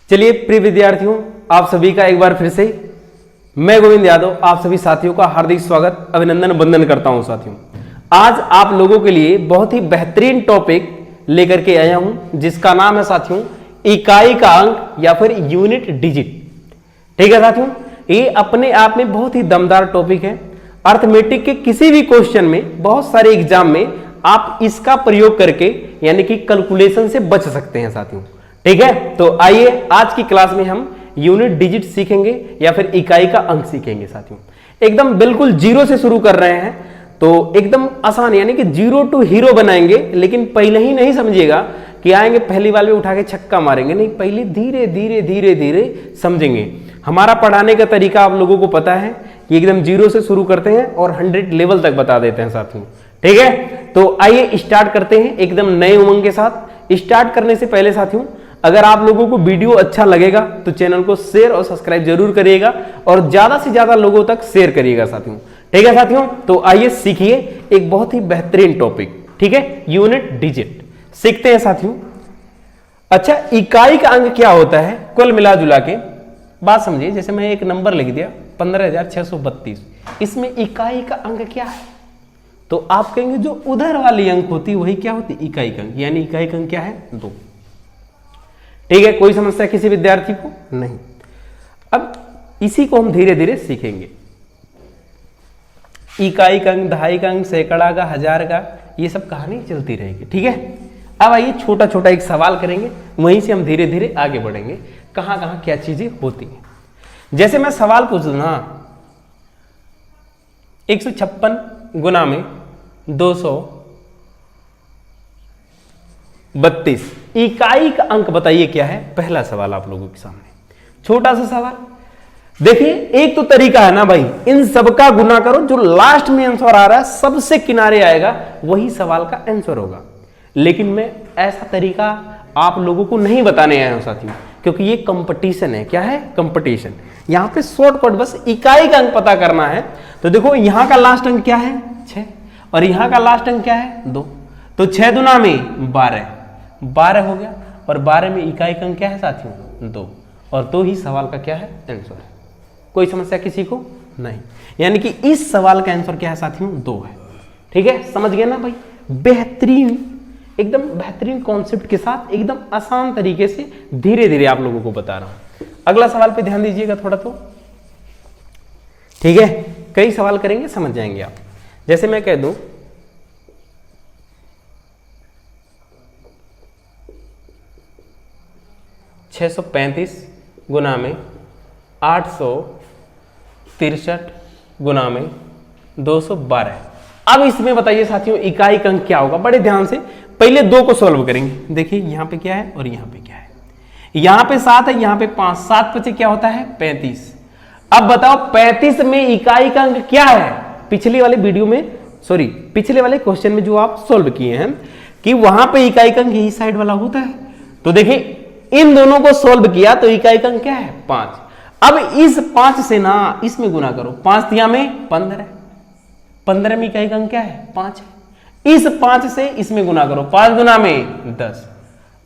चलिए प्रिय विद्यार्थियों, आप सभी का एक बार फिर से मैं गोविंद यादव आप सभी साथियों का हार्दिक स्वागत अभिनंदन वंदन करता हूं। साथियों, आज आप लोगों के लिए बहुत ही बेहतरीन टॉपिक लेकर के आया हूं जिसका नाम है साथियों इकाई का अंक या फिर यूनिट डिजिट। ठीक है साथियों, ये अपने आप में बहुत ही दमदार टॉपिक है। अर्थमेटिक के किसी भी क्वेश्चन में, बहुत सारे एग्जाम में आप इसका प्रयोग करके यानी कि कैलकुलेशन से बच सकते हैं साथियों। ठीक है, तो आइए आज की क्लास में हम यूनिट डिजिट सीखेंगे या फिर इकाई का अंक सीखेंगे साथियों। एकदम बिल्कुल जीरो से शुरू कर रहे हैं तो एकदम आसान, यानी कि जीरो टू हीरो बनाएंगे। लेकिन पहले ही नहीं समझिएगा कि आएंगे पहली बार में उठा के छक्का मारेंगे, नहीं, पहले धीरे धीरे धीरे धीरे समझेंगे। हमारा पढ़ाने का तरीका आप लोगों को पता है कि एकदम जीरो से शुरू करते हैं और 100 लेवल तक बता देते हैं साथियों। ठीक है, तो आइए स्टार्ट करते हैं एकदम नए उमंग के साथ। स्टार्ट करने से पहले साथियों, अगर आप लोगों को वीडियो अच्छा लगेगा तो चैनल को शेयर और सब्सक्राइब जरूर करिएगा और ज्यादा से ज्यादा लोगों तक शेयर करिएगा साथियों। ठीक है साथियों, तो आइए सीखिए एक बहुत ही बेहतरीन टॉपिक। ठीक है, यूनिट डिजिट सीखते हैं साथियों। अच्छा, इकाई का अंक क्या होता है? कुल मिला जुला के बात समझिए। जैसे मैं एक नंबर लिख दिया 15,632, इसमें इकाई का अंक क्या है? तो आप कहेंगे जो उधर वाली अंक होती वही क्या होती? इकाई का अंक। यानी इकाई का अंक क्या है? 2। ठीक है, कोई समस्या किसी विद्यार्थी को नहीं। अब इसी को हम धीरे धीरे सीखेंगे। इकाई का अंक, दहाई का अंक, सैकड़ा का, हजार का, ये सब कहानी चलती रहेगी। ठीक है, अब आइए छोटा छोटा एक सवाल करेंगे, वहीं से हम धीरे धीरे आगे बढ़ेंगे कहां कहां क्या चीजें होती हैं। जैसे मैं सवाल पूछ दूं ना, 156 गुना में 232, इकाई का अंक बताइए क्या है? पहला सवाल आप लोगों के सामने, छोटा सा सवाल। देखिए, एक तो तरीका है ना भाई, इन सबका गुना करो, जो लास्ट में आंसर आ रहा है सबसे किनारे आएगा वही सवाल का आंसर होगा। लेकिन मैं ऐसा तरीका आप लोगों को नहीं बताने आया हूं साथियों, क्योंकि ये कंपटीशन है। क्या है? कंपटीशन। यहां पे शॉर्टकट बस इकाई का अंक पता करना है। तो देखो, यहां का लास्ट अंक क्या है? 6, और यहां का लास्ट अंक क्या है? 2। तो 6 दूना में 12 हो गया, और 12 में इकाई का अंक क्या है साथियों? 2, और 2 ही सवाल का क्या है? आंसर है। कोई समस्या किसी को नहीं। यानी कि इस सवाल का आंसर क्या है साथियों? 2 है। ठीक है, समझ गए ना भाई? बेहतरीन, एकदम बेहतरीन कॉन्सेप्ट के साथ एकदम आसान तरीके से धीरे धीरे आप लोगों को बता रहा हूं। अगला सवाल पे ध्यान दीजिएगा थोड़ा तो। ठीक है, कई सवाल करेंगे, समझ जाएंगे आप। जैसे मैं कह दूं 635 गुना में 863 गुना में 212। अब इसमें बताइए साथियों इकाई का अंक क्या होगा? बड़े ध्यान से पहले 2 को सॉल्व करेंगे। देखिए, यहां पे क्या है और यहां पे क्या है? यहां पे 7 है, यहां पे 5, 7 बचे क्या होता है? 35। अब बताओ 35 में इकाई का अंक क्या है? पिछली वाले वीडियो में, सॉरी, पिछले वाले क्वेश्चन में जो आप सॉल्व किए हैं कि वहां पे इकाई का अंक यही साइड वाला होता है। तो देखिए, इन दोनों को सॉल्व किया तो इकाई का अंक क्या है? 5। अब इस 5 से ना इसमें गुना करो, 5 तिया में 15, 15 में इकाई का अंक क्या है? 5 है। इस 5 से इसमें गुना करो, 5 गुना में 10,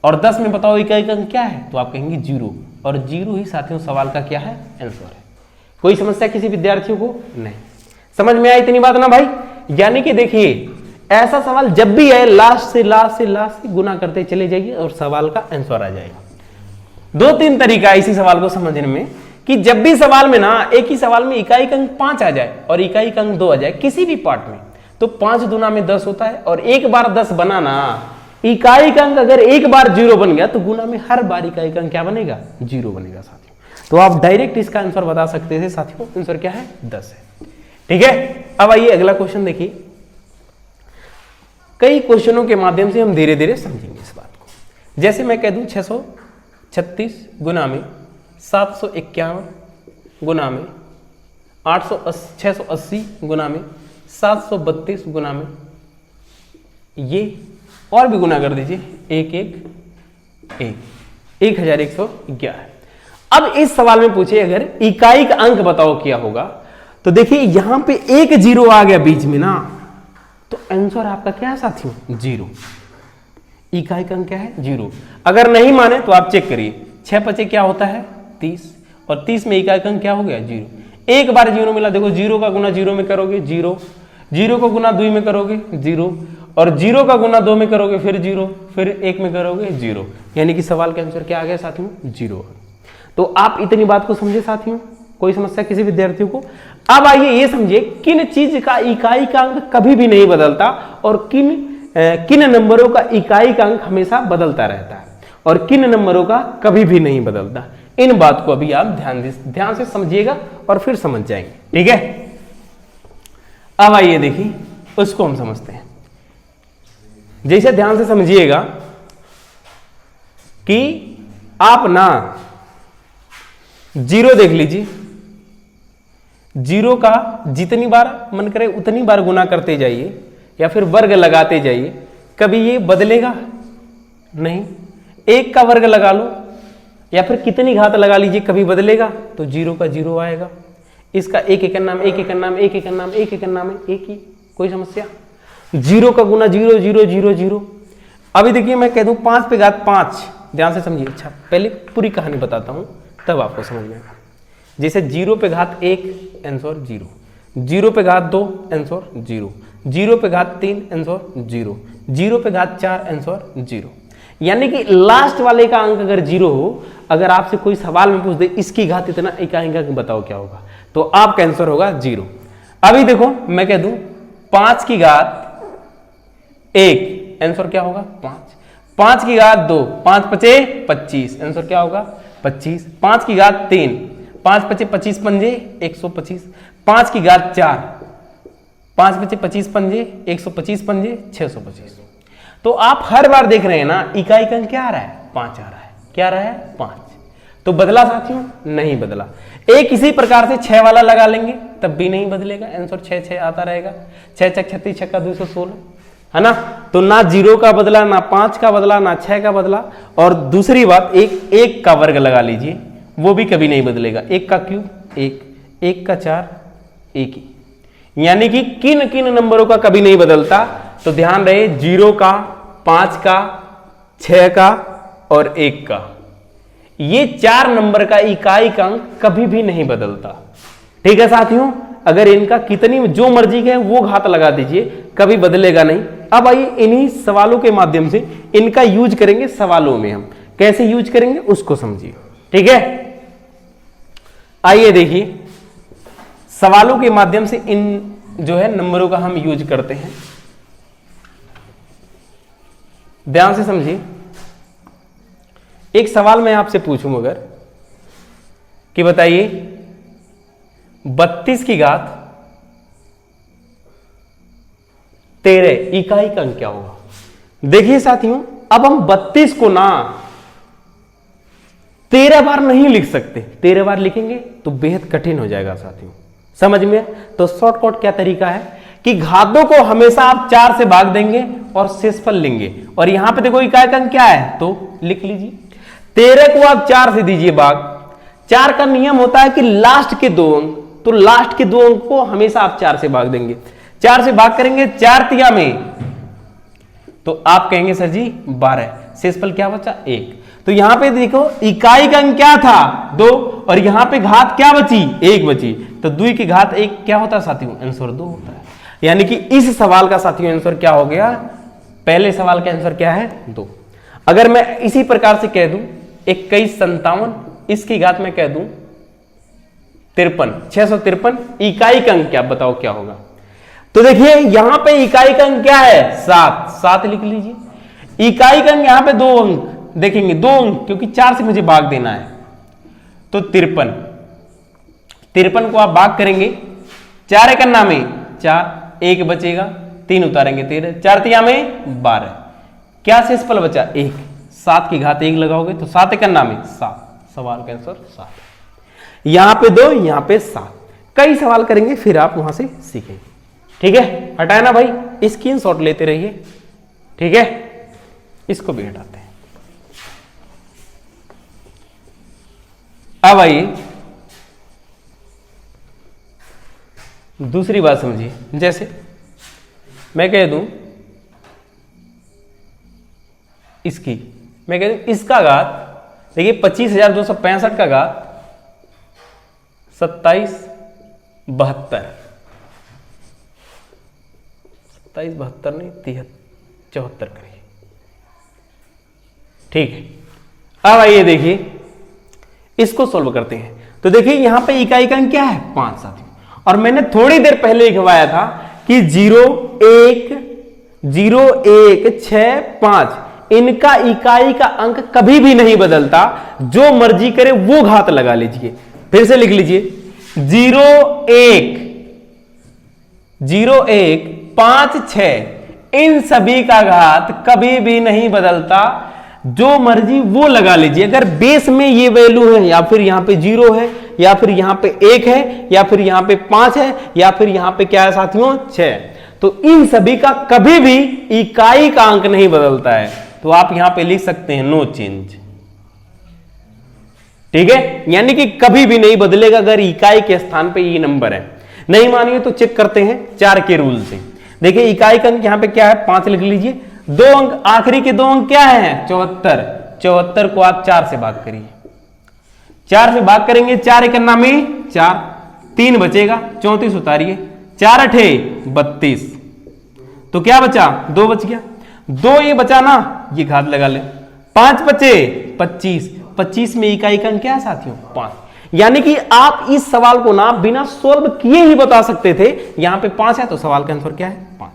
और 10 में बताओ इकाई का अंक क्या है? तो आप कहेंगे 0, और 0 ही साथियों सवाल का क्या है? आंसर है। कोई समस्या किसी विद्यार्थियों को नहीं। समझ में आई इतनी बात ना भाई? यानी कि देखिए, ऐसा सवाल जब भी आए लास्ट से गुना करते चले जाइए और सवाल का आंसर आ जाएगा। 2-3 तरीका है इसी सवाल को समझने में कि जब भी सवाल में ना, एक ही सवाल में इकाई का अंक 5 आ जाए और इकाई का अंक 2 आ जाए किसी भी पार्ट में, तो 5 दूना में 10 होता है, और एक बार 10 बनाना, इकाई का अंक अगर एक बार 0 बन गया तो गुना में हर बार इकाई का अंक क्या बनेगा? 0 बनेगा साथियों। तो आप डायरेक्ट इसका आंसर बता सकते थे साथियों। आंसर क्या है? 10 है। ठीक है, अब आइए अगला क्वेश्चन देखिए। कई क्वेश्चनों के माध्यम से हम धीरे धीरे समझेंगे इस बात को। जैसे मैं कह दूं 636 गुना में 751 गुना में 680 गुना में 732 गुना में, ये और भी गुना कर दीजिए, 1111। अब इस सवाल में पूछे अगर इकाई का अंक बताओ क्या होगा, तो देखिए यहां पे एक 0 आ गया बीच में ना, तो आंसर आपका क्या है साथियों? 0। इकाई का अंक क्या है? 0। अगर नहीं माने तो आप चेक करिए, 6 पचे क्या होता है 30, और 30 में इकाई अंक क्या हो गया 0। एक बार 0 मिला, देखो 0 का गुना 0 में करोगे 0, 0 का गुना 2 में करोगे 0, और 0 का गुना 2 में करोगे फिर 0, फिर 1 में करोगे 0, यानी कि सवाल का आंसर क्या आ गया साथियों 0। तो आप इतनी बात को समझे साथियों, कोई समस्या किसी विद्यार्थियों को? अब आइए ये समझिए किन चीज का इकाई का अंक कभी भी नहीं बदलता और किन नंबरों का इकाई का अंक हमेशा बदलता रहता है और किन नंबरों का कभी भी नहीं बदलता। इन बात को अभी आप ध्यान से समझिएगा और फिर समझ जाएंगे, ठीक है। अब आइए देखिए उसको हम समझते हैं। जैसे ध्यान से समझिएगा कि आप ना 0 देख लीजिए, 0 का जितनी बार मन करे उतनी बार गुना करते जाइए या फिर वर्ग लगाते जाइए, कभी ये बदलेगा नहीं। 1 का वर्ग लगा लो या फिर कितनी घात लगा लीजिए, कभी बदलेगा? तो 0 का 0 आएगा। इसका एक एक नाम, एक एक नाम, एक एक नाम, एक एक नाम है, एक ही, कोई समस्या? 0 का गुना 0 0 0 0। अभी देखिए मैं कह दूं 5 पे घात 5, ध्यान से समझिए। अच्छा पहले पूरी कहानी बताता हूं तब आपको समझ में आएगा। जैसे 0 पे घात 1 आंसर 0, 0 पे घात 2 आंसर 0, 0 पे घात 3 आंसर 0, 0 पे घात 4 आंसर 0। यानी कि लास्ट वाले का अंक अगर 0 हो, अगर आपसे कोई सवाल में पूछ दे इसकी घात इतना इकाई का बताओ क्या होगा, तो आपका आंसर होगा 0। अभी देखो मैं कह दूं 5 की घात 1 आंसर क्या होगा 5, 5 की घात 2, 5 पचे 25 आंसर क्या होगा 25, 5 की घात 3, 5 पचे 25 पंजे 125, 5 की घात 4, 5 पचे 25 पंजे 125 पंजे 625। तो आप हर बार देख रहे हैं ना इकाई का अंक क्या आ रहा है 5 आ रहा है, क्या आ रहा है 5। तो बदला साथियों? नहीं बदला। एक इसी प्रकार से 6 वाला लगा लेंगे तब भी नहीं बदलेगा, आंसर 6 6 आता रहेगा, 6 6 36 6 का 216, है ना। तो ना 0 का बदला, ना 5 का बदला, ना 6 का बदला। और दूसरी बात, एक का वर्ग लगा लीजिए, वो भी कभी नहीं बदलेगा। 1 का क्यूब 1, 1 का 4 1 ही। यानी कि किन किन नंबरों का कभी नहीं बदलता, तो ध्यान रहे 0 का, 5 का, 6 का और 1 का, ये 4 नंबर का इकाई का अंक कभी भी नहीं बदलता, ठीक है साथियों। अगर इनका कितनी जो मर्जी के वो घात लगा दीजिए, कभी बदलेगा नहीं। अब आइए इन्हीं सवालों के माध्यम से इनका यूज करेंगे सवालों में। हम कैसे यूज करेंगे उसको समझिए, ठीक है। आइए देखिए सवालों के माध्यम से इन जो है नंबरों का हम यूज करते हैं, ध्यान से समझिए। एक सवाल मैं आपसे पूछूं अगर कि बताइए 32 की घात 13 इकाई का अंक क्या होगा? देखिए साथियों, अब हम 32 को ना 13 बार नहीं लिख सकते, 13 बार लिखेंगे तो बेहद कठिन हो जाएगा साथियों, समझ में? तो शॉर्टकट क्या तरीका है कि घातों को हमेशा आप 4 से भाग देंगे और शेषफल लेंगे। और यहां पे देखो इकाई का अंक क्या है तो लिख लीजिए, 13 को आप 4 से दीजिए भाग। 4 का नियम होता है कि लास्ट के 2 अंक, तो लास्ट के 2 अंक को हमेशा आप 4 से भाग देंगे। 4 से भाग करेंगे 4 तिया में, तो आप कहेंगे सर जी 12, शेषफल क्या बचा 1। तो यहां पे देखो इकाई का अंक क्या था 2 और यहां पे घात क्या बची 1 बची, तो 2 की घात 1 क्या होता है साथियों आंसर 2 होता है। यानी कि इस सवाल का साथियों आंसर क्या हो गया, पहले सवाल का आंसर क्या है 2। अगर मैं इसी प्रकार से कह दूं 21 57, इसकी घात में कह दूं 53, 653, इकाई का अंक क्या बताओ क्या होगा? तो देखिए यहां पे इकाई का अंक क्या है 7, 7 लिख लीजिए। इकाई का अंक यहां पे 2 अंक देखेंगे, 2 अंक क्योंकि 4 से मुझे भाग देना है, तो 53, 53 को आप भाग करेंगे 4 एक अन्ना में 4, 1 बचेगा, 3 उतारेंगे 13, 4 तिया में 12, क्या शेषफल बचा 1, 7 की घात 1 लगाओगे तो 7 एक अन्ना में 7, सवाल का आंसर 7। यहां पे 2 यहां पे 7, कई सवाल करेंगे फिर आप वहां से सीखेंगे, ठीक है। हटाए ना भाई, स्क्रीनशॉट लेते रहिए, ठीक है। इसको भी हटाते हैं। अब आइए दूसरी बात समझिए। जैसे मैं कह दूं इसकी, मैं कह दूं इसका घात देखिए 25,265 का घात 2772, 2772 नहीं 74 करिए, ठीक है। अब आइए देखिए इसको सॉल्व करते हैं। तो देखिए यहां पे इकाई का अंक क्या है 5 साथियों, और मैंने थोड़ी देर पहले लिखवाया था कि 0 1 0 1 6 5 इनका इकाई का अंक कभी भी नहीं बदलता, जो मर्जी करे वो घात लगा लीजिए। फिर से लिख लीजिए 0 1 0 1 5 6 इन सभी का घात कभी भी नहीं बदलता, जो मर्जी वो लगा लीजिए। अगर बेस में ये वैल्यू है, या फिर यहां पे 0 है, या फिर यहां पे 1 है, या फिर यहां पे 5 है, या फिर यहां पे क्या है साथियों 6, तो इन सभी का कभी भी इकाई का अंक नहीं बदलता है। तो आप यहां पे लिख सकते हैं नो चेंज, ठीक है, यानी कि कभी भी नहीं बदलेगा अगर इकाई के स्थान पे ये नंबर है। नहीं मानिए तो चेक करते हैं 4 के रूल से। देखिए इकाई का अंक यहां पे क्या है 5 लिख लीजिए, 2 अंक आखिरी के 2 अंक क्या है 74, 74 को आप 4 से भाग करिए, 4 से भाग करेंगे 4 एकन्ना में 4, 3 बचेगा, 34 उतारिए, 4 अठे 32, तो क्या बचा 2 बच गया, 2 ये बचा ना, ये घात लगा ले, 5 बचे 25, 25 में इकाई का अंक क्या है साथियों 5। यानी कि आप इस सवाल को ना बिना सोल्व किए ही बता सकते थे, यहां पे 5 है तो सवाल का आंसर क्या है 5।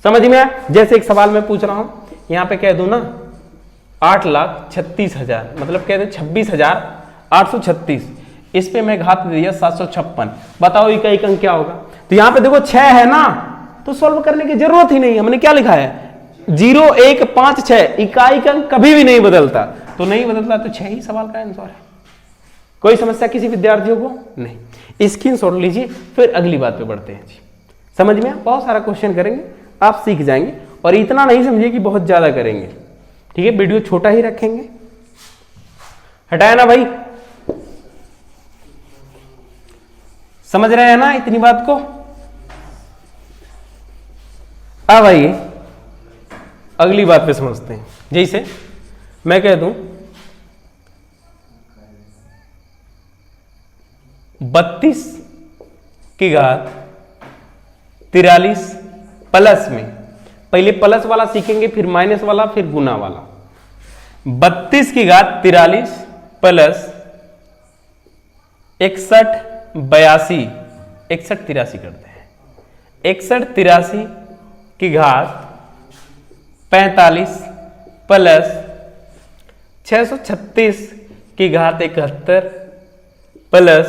समझ में आया? जैसे एक सवाल मैं पूछ रहा हूं, यहां पे कह दूं ना 8,36,000, मतलब कह दे 26,836, इस पे मैं घात दिया 756, बताओ इकाई का अंक क्या होगा। तो यहां पे देखो 6 है ना, तो सोल्व करने की जरूरत ही नहीं है, हमने क्या लिखा है 0 1 5 6 इकाई का अंक कभी भी नहीं बदलता, तो नहीं बदलता तो 6 ही सवाल का आंसर है। कोई समस्या किसी विद्यार्थियों को नहीं। स्क्रीनशॉट लीजिए, फिर अगली बात पे बढ़ते हैं जी। समझ में बहुत सारा क्वेश्चन करेंगे, आप सीख जाएंगे, और इतना नहीं समझिए कि बहुत ज्यादा करेंगे, ठीक है, वीडियो छोटा ही रखेंगे। हटाया ना भाई, समझ रहे हैं ना इतनी बात को। अब आइए अगली बात पे समझते हैं। जैसे मैं कह दूं 32 की घात 43 प्लस में, पहले प्लस वाला सीखेंगे, फिर माइनस वाला, फिर गुना वाला। 32 की घात 43 प्लस 61 82, 61 83 करते हैं, 61 83 की घात 45 प्लस 636 की घात 71 प्लस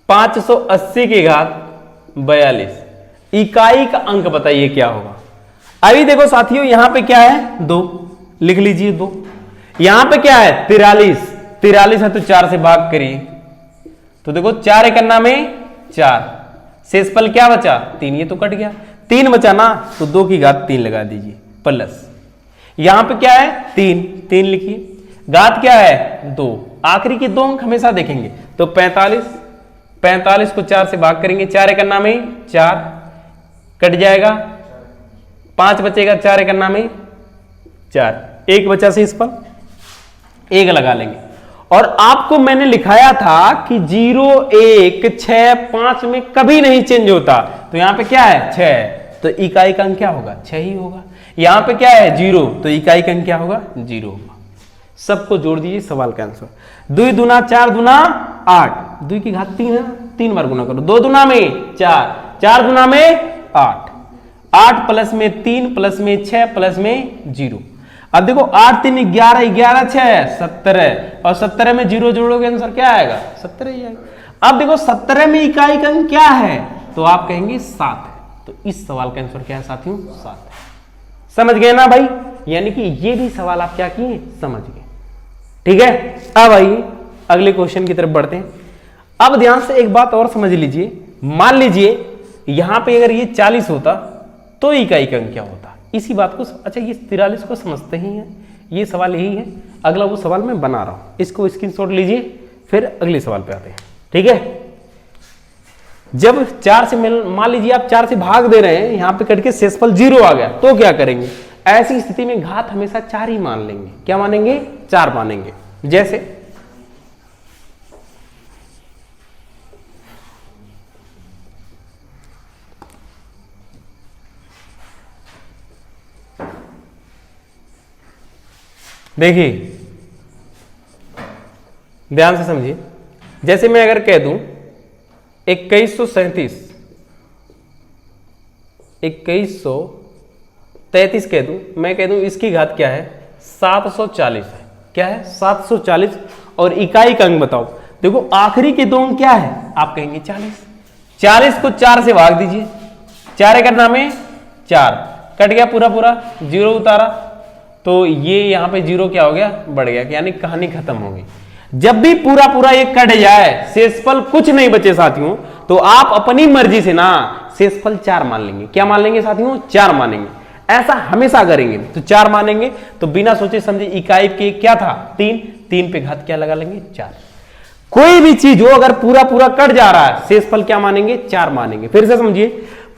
580 की घात 42। इकाई का अंक बताइए क्या होगा। अभी देखो साथियों यहां पे क्या है 2, लिख लीजिए 2, यहां पे क्या है 43, 43 है तो 4 से भाग करिए, तो देखो 4 एकन्ना में 4, शेषफल क्या बचा 3, ये तो कट गया, 3 बचा ना, तो 2 की घात 3 लगा दीजिए, प्लस यहां पे क्या है 3, 3 लिखिए, घात क्या है 2, आखिरी के 2 अंक हमेशा देखेंगे, तो 45, 45 को 4 से भाग करेंगे, 4 एकन्ना में 4, कट जाएगा, 5 बचेगा, 4 एकन्ना में 4, 1 बचा शेषफल, 1 लगा लेंगे। और आपको मैंने लिखाया था कि 0 1 6 5 में कभी नहीं चेंज होता, तो यहां पे क्या है 6, तो इकाई का अंक क्या होगा 6 ही होगा। यहां पे क्या है 0, तो इकाई का अंक क्या होगा 0 होगा। सबको जोड़ दीजिए, सवाल का आंसर 2 दूना 4 दूना 8, 2 की घात 3 है, 3 बार गुना करो, 2 दूना में 4, 4 दूना में 8, 8 प्लस में 3 प्लस में 6 प्लस में 0। अब देखो 8 3 11, 11 6 17, और 17 में 0 जोड़ोगे आंसर क्या आएगा 17 ही आएगा। अब देखो 17 में इकाई का अंक क्या है, तो आप कहेंगे 7 है, तो इस सवाल का आंसर क्या है साथियों 7 है। समझ गए ना भाई, यानी कि ये भी सवाल आप क्या किए समझ गए, ठीक है। अब आइए अगले क्वेश्चन की तरफ बढ़ते हैं। अब ध्यान से एक बात और समझ लीजिए, मान लीजिए यहां पे अगर ये 40 होता तो इकाई का अंक क्या होता, इसी बात को, अच्छा ये 43 को समझते ही हैं, ये सवाल यही है, अगला वो सवाल मैं बना रहा हूं, इसको स्क्रीनशॉट लीजिए, फिर अगले सवाल पे आते हैं, ठीक है। जब 4 से मान लीजिए आप 4 से भाग दे रहे हैं, यहां पे कट के शेषफल 0 आ गया, तो क्या करेंगे, ऐसी स्थिति में घात हमेशा 4 ही मान लेंगे। क्या मानेंगे? 4 मानेंगे। जैसे देखिए, ध्यान से समझिए। जैसे मैं अगर कह दूं 2133 कह दूं, मैं कह दूं इसकी घात क्या है? 740 है। क्या है? 740। और इकाई का अंक बताओ। देखो आखिरी के 2 अंक क्या है? आप कहेंगे 40। 40 को 4 से भाग दीजिए। 4 एक नाम में 4 कट गया, पूरा पूरा 0 उतारा, तो ये यहां पे 0 क्या हो गया? बढ़ गया, यानी कहानी खत्म हो गई। जब भी पूरा पूरा ये कट जाए, शेषफल कुछ नहीं बचे साथियों, तो आप अपनी मर्जी से ना शेषफल 4 मान लेंगे। क्या मान लेंगे साथियों? 4 मानेंगे। ऐसा हमेशा करेंगे तो 4 मानेंगे। तो बिना सोचे समझे इकाई के क्या था? 3 पे घात क्या लगा लेंगे? 4। कोई भी चीज हो अगर पूरा पूरा कट जा रहा है, शेषफल क्या मानेंगे? 4 मानेंगे। फिर से समझिए,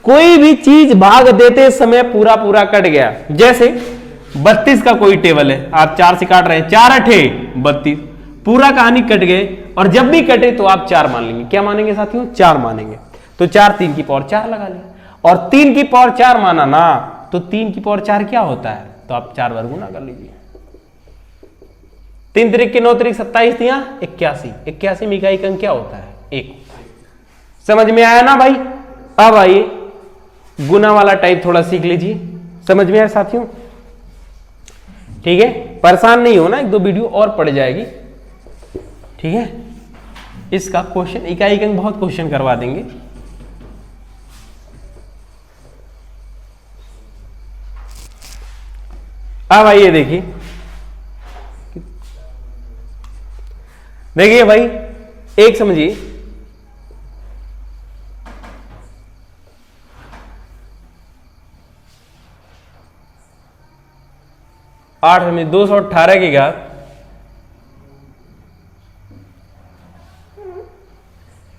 कोई भी चीज भाग देते समय पूरा पूरा कट गया, जैसे 32 का कोई टेबल है, आप 4 से काट रहे हैं, 4 अठे 32, पूरा कहानी कट गए, और जब भी कटे तो आप 4 मान लेंगे। क्या मानेंगे साथियों? 4 मानेंगे। तो 4 3 की पावर 4 लगा लिया, और 3 की पावर 4 माना ना, तो 3 की पावर 4 क्या होता है? तो आप 4 वर्गुना कर लीजिए। 3 त्रिक के 9 त्रिक 27 दिया 81। 81 में इकाई का अंक क्या होता है? 1 होता है। समझ में आया ना भाई? अब आइए गुना वाला टाइप थोड़ा सीख लीजिए। समझ में आया साथियों? ठीक है, परेशान नहीं होना, 1-2 वीडियो और पड़ जाएगी। ठीक है, इसका क्वेश्चन इकाई का अंक बहुत क्वेश्चन करवा देंगे। अब आइए देखिए, देखिए भाई एक समझिए, आठ में 218 की घात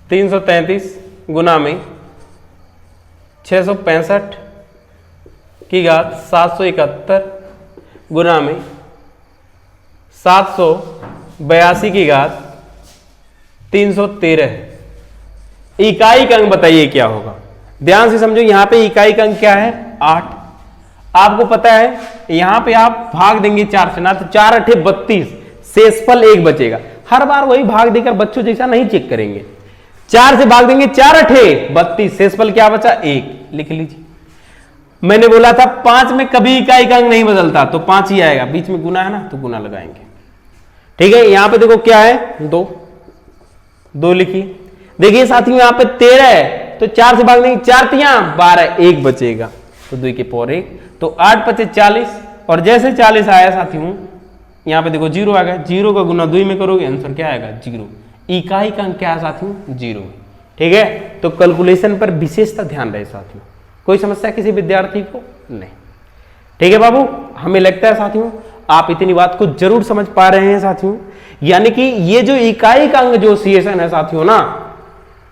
333 गुना में 665 की घात 771 गुना में 782 की घात 313। इकाई का अंक बताइए क्या होगा? ध्यान से समझो, यहां पे इकाई का अंक क्या है? 8। आपको पता है यहां पे आप भाग देंगे 4 से ना, तो 4 अठे 32, शेषफल 1 बचेगा। हर बार वही भाग देकर बच्चों जैसा नहीं चेक करेंगे। 4 से भाग देंगे, 4 अठे 32, शेषफल क्या बचा? 1। लिख लीजिए। मैंने बोला था 5 में कभी इकाई का अंक नहीं बदलता, तो 5 ही आएगा। बीच में गुना है ना, तो गुना लगाएंगे। ठीक है, यहां पे देखो क्या है? 2 लिखिए। देखिए साथियों यहां पे 13 है, तो 4 से भाग देंगे, 4 तियां 12, 1 बचेगा, तो 2 की पावर 1, तो 8 पचे 40, और जैसे 40 आया साथियों यहां पे देखो 0 आ गया। 0 का गुना 2 में करोगे, आंसर क्या आएगा? 0। इकाई का अंक क्या है साथियों? 0। ठीक है, तो कैलकुलेशन पर विशेषता ध्यान रहे साथियों। कोई समस्या किसी विद्यार्थी को नहीं? ठीक है बाबू, हमें लगता है साथियों आप इतनी बात को जरूर समझ पा रहे हैं साथियों। यानी कि ये जो इकाई का अंक जो सीएसएन है साथियों ना,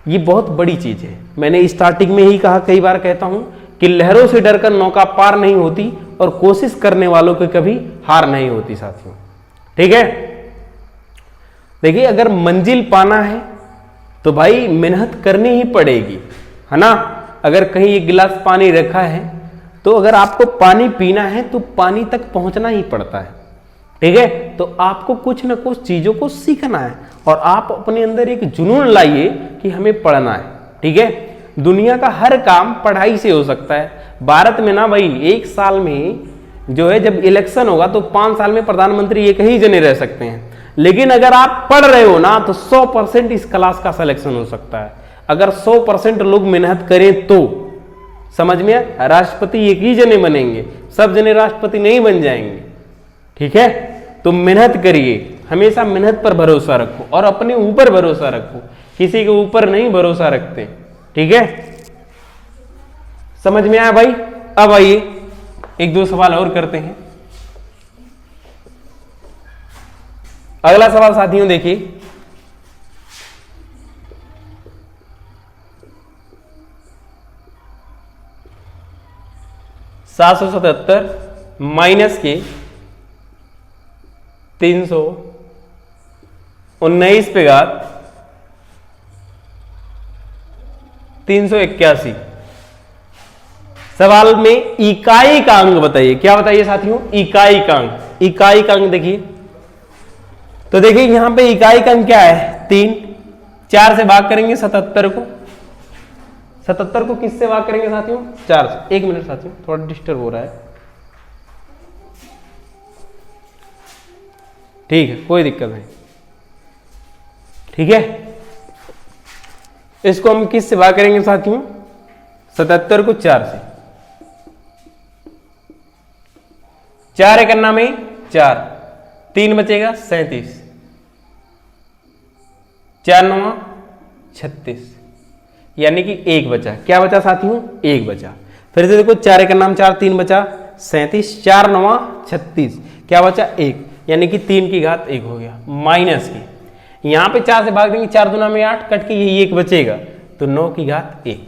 ये बहुत बड़ी चीज है। मैंने स्टार्टिंग में ही कहा, कई बार कहता हूं कि लहरों से डरकर नौका पार नहीं होती, और कोशिश करने वालों की कभी हार नहीं होती साथियों। ठीक है, देखिए अगर मंजिल पाना है तो भाई मेहनत करनी ही पड़ेगी, है ना। अगर कहीं एक गिलास पानी रखा है, तो अगर आपको पानी पीना है तो पानी तक पहुंचना ही पड़ता है। ठीक है, तो आपको कुछ ना कुछ चीजों को सीखना है, और आप अपने अंदर एक जुनून लाइए कि हमें पढ़ना है। ठीक है, दुनिया का हर काम पढ़ाई से हो सकता है। भारत में ना भाई 1 साल में जो है जब इलेक्शन होगा तो 5 साल में प्रधानमंत्री एक ही जने रह सकते हैं। लेकिन अगर आप पढ़ रहे हो ना, तो 100% इस क्लास का सिलेक्शन हो सकता है। अगर 100% लोग मेहनत करें तो समझ में, राष्ट्रपति एक ही जने बनेंगे, सब जने राष्ट्रपति नहीं बन जाएंगे। ठीक है, तो मेहनत करिए, हमेशा मेहनत पर भरोसा रखो, और अपने ऊपर भरोसा रखो, किसी के ऊपर नहीं भरोसा रखते। ठीक है, समझ में आया भाई? अब आइए 1-2 सवाल और करते हैं। अगला सवाल साथियों देखिए, $777 माइनस के 319 पे घात 381। सवाल में इकाई का अंक बताइए। क्या बताइए साथियों? इकाई का अंक। इकाई का अंक देखिए, तो देखिए यहां पे इकाई का अंक क्या है? 3। 4 से भाग करेंगे 77 को। 77 को किससे भाग करेंगे साथियों? 4 से। 1 मिनट साथियों, थोड़ा डिस्टर्ब हो रहा है। ठीक है, कोई दिक्कत नहीं। ठीक है, इसको हम किससे भाग करेंगे साथियों? 77 को 4 से। 4 एक अन्ना में 4, 3 बचेगा 37, 4 9 36, यानी कि 1 बचा। क्या बचा साथियों? 1 बचा। फिर से देखो, 4 एक नाम 4, 3 बचा 37, 4 9 36, क्या बचा? 1, यानी कि 3 की घात 1 हो गया। माइनस की यहां पे 4 से भाग देंगे, 4 दूना में 8, कट के यही 1 बचेगा, तो 9 की घात 1,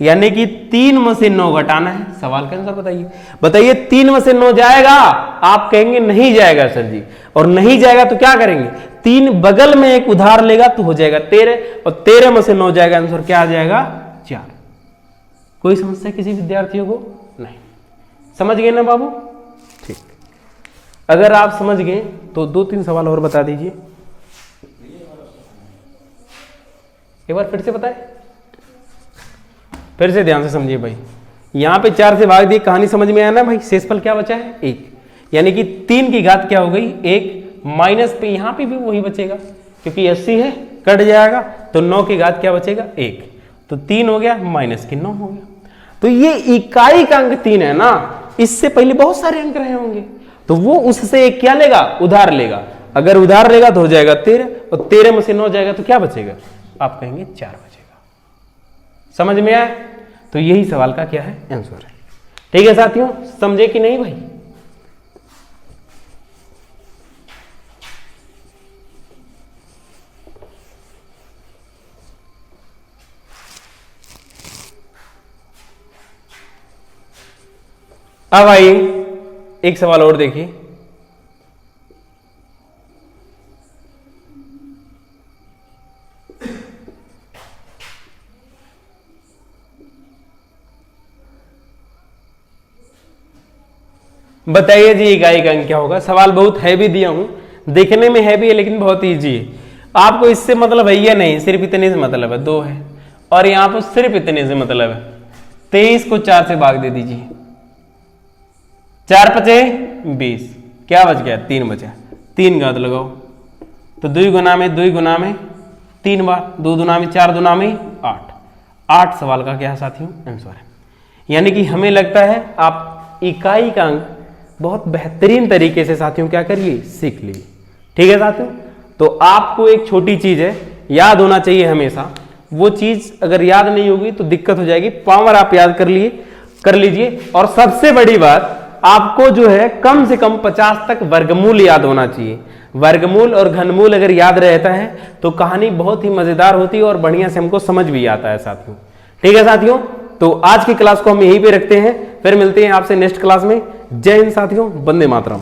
यानी कि 3 में से 9 घटाना है। सवाल का आंसर बताइए। बताइए 3 में से 9 जाएगा? आप कहेंगे नहीं जाएगा सर जी, और नहीं जाएगा तो क्या करेंगे? 3 बगल में एक उधार लेगा तो हो जाएगा 13, और 13 में से 9 जाएगा, आंसर क्या आ जाएगा? 4। कोई समस्या किसी विद्यार्थियों को? नहीं। समझ गए ना बाबू? ठीक। अगर आप समझ गए तो 2-3 सवाल और बता दीजिए। एक बार फिर से बताए, फिर से ध्यान से समझिए भाई। यहां पे 4 से भाग दिए, कहानी समझ में आया ना भाई? शेषफल क्या बचा है? 1, यानी कि 3 की घात क्या हो गई? 1। माइनस पे यहां पे भी वही बचेगा, क्योंकि 80 है, कट जाएगा, तो 9 की घात क्या बचेगा? 1, तो 3 हो गया, माइनस के 9 हो गया। तो ये इकाई का अंक 3 है ना, इससे पहले बहुत सारे अंक रहे होंगे, तो वो उससे एक क्या लेगा? उधार लेगा। अगर उधार लेगा तो हो जाएगा 13, और 13 में से 9 जाएगा तो क्या बचेगा? आप कहेंगे 4 बचेगा। समझ में आया? तो यही सवाल का क्या है? आंसर है। ठीक है साथियों, समझे कि नहीं भाई? अब आइए एक सवाल और देखिए। बताइए जी इकाई का अंक क्या होगा? सवाल बहुत हैवी दिया हूं, देखने में हैवी है लेकिन बहुत इजी है। आपको इससे मतलब है या नहीं? सिर्फ इतने से मतलब है, 2 है, और यहां पर सिर्फ इतने से मतलब है। 23 को 4 से भाग दे दीजिए, 4 पचे 20, क्या बच गया? 3 बचा। 3 घात लगाओ, तो 2 गुना में 2 गुना में 3 बार, 2 दुना में 4 दुना में 8। 8 सवाल का क्या है साथियों? आंसर है। यानी कि हमें लगता है आप इकाई का अंक बहुत बेहतरीन तरीके से साथियों क्या करिए? सीख लीजिए। ठीक है साथियों, तो आपको एक छोटी चीज है, याद होना चाहिए हमेशा। वो चीज अगर याद नहीं होगी तो दिक्कत हो जाएगी। पावर आप याद कर लीजिए, और सबसे बड़ी बात, आपको जो है कम से कम 50 तक वर्गमूल याद होना चाहिए। वर्गमूल और घनमूल अगर याद रहता है तो कहानी बहुत ही मजेदार होती है और बढ़िया से हमको समझ भी आता है साथियों। ठीक है साथियों, तो आज की क्लास को हम यहीं पे रखते हैं, फिर मिलते हैं आपसे नेक्स्ट क्लास में। जय हिंद साथियों, वंदे मातरम।